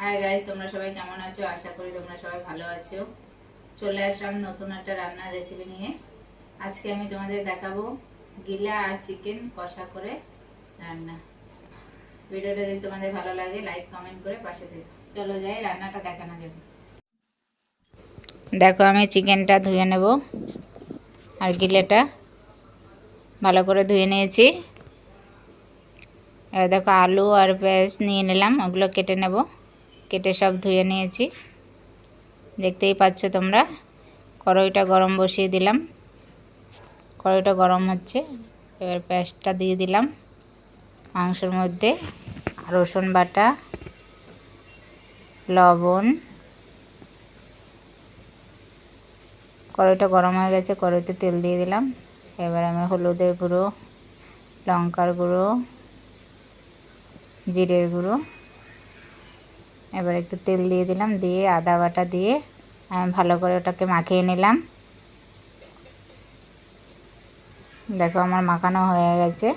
Hi guys, তোমরা সবাই কেমন আছো? আশা করি তোমরা সবাই ভালো আছো। চলে আসলাম নতুন একটা রান্নার রেসিপি নিয়ে। আজকে আমি তোমাদের দেখাবো গিলা আর চিকেন কষা করে রান্না। ভিডিওটা যদি তোমাদের ভালো লাগে লাইক কমেন্ট করে পাশে থেকো। চলো যাই রান্নাটা দেখানো যাবে। দেখো আমি চিকেনটা ধুয়ে নেব আর গিলাটা ভালো করে ধুয়ে নিয়েছি। এবার দেখো আলু আর পেঁয়াজ নিয়ে নিলাম, ওগুলো কেটে নেব। কেটে সব ধুয়ে নিয়েছি, দেখতেই পাচ্ছ তোমরা। কড়াইটা গরম বসিয়ে দিলাম, কড়াইটা গরম হচ্ছে। এবার পেঁয়াজটা দিয়ে দিলাম মাংসের মধ্যে, রসুন বাটা, লবণ। কড়াইটা গরম হয়ে গেছে, কড়াইতে তেল দিয়ে দিলাম। এবার আমি হলুদের গুঁড়ো, লঙ্কার গুঁড়ো, জিরের গুঁড়ো, এবার একটু তেল দিয়ে দিলাম, দিয়ে আদা বাটা দিয়ে আমি ভালো করে ওটাকে মাখিয়ে নিলাম। দেখো আমার মাখানো হয়ে গেছে,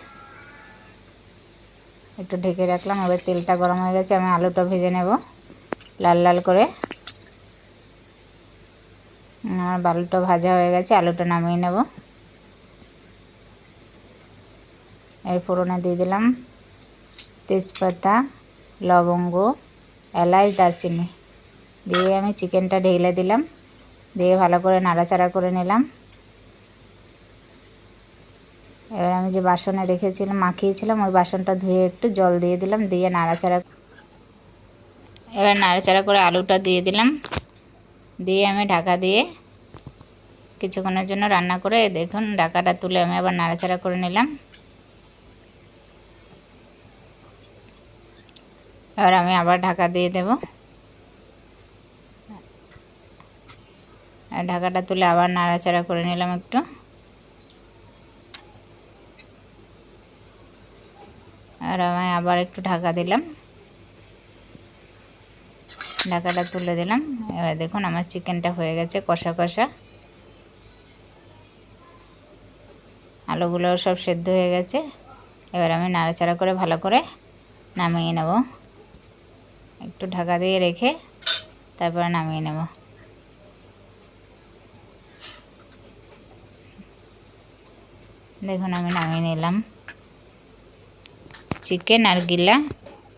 একটু ঢেকে রাখলাম। এবার তেলটা গরম হয়ে গেছে, আমি আলুটা ভেজে নেব লাল লাল করে। আমার আলুটা ভাজা হয়ে গেছে, আলুটা নামিয়ে নেব। এর ফোড়নে দিয়ে দিলাম তেজপাতা, লবঙ্গ, এলাচ, দারচিনি দিয়ে আমি চিকেনটা ঢেলে দিলাম, দিয়ে ভালো করে নাড়াচাড়া করে নিলাম। এবার আমি যে বাসনে রেখেছিলাম, মাখিয়েছিলাম, ওই বাসনটা ধুয়ে একটু জল দিয়ে দিলাম, দিয়ে নাড়াচাড়া। এবার নাড়াচাড়া করে আলুটা দিয়ে দিলাম, দিয়ে আমি ঢাকা দিয়ে কিছুক্ষণের জন্য রান্না করে দেখুন ঢাকাটা তুলে আমি আবার নাড়াচাড়া করে নিলাম। এবার আমি আবার ঢাকা দিয়ে দেব, আর ঢাকাটা তুলে আবার নাড়াচাড়া করে নিলাম একটু। আর আমি আবার একটু ঢাকা দিলাম, ঢাকাটা তুলে দিলাম। এবার দেখুন আমার চিকেনটা হয়ে গেছে কষা কষা, আলুগুলো সব সেদ্ধ হয়ে গেছে। এবার আমি নাড়াচাড়া করে ভালো করে নামিয়ে নেব, একটু ঢাকা দিয়ে রেখে তারপরে নামিয়ে নেব। দেখুন আমি নামিয়ে নিলাম চিকেন আর গিলা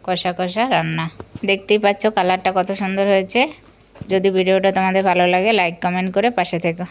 কষা কষা রান্না। দেখতেই পাচ্ছ কালারটা কত সুন্দর হয়েছে। যদি ভিডিওটা তোমাদের ভালো লাগে লাইক কমেন্ট করে পাশে থেকো।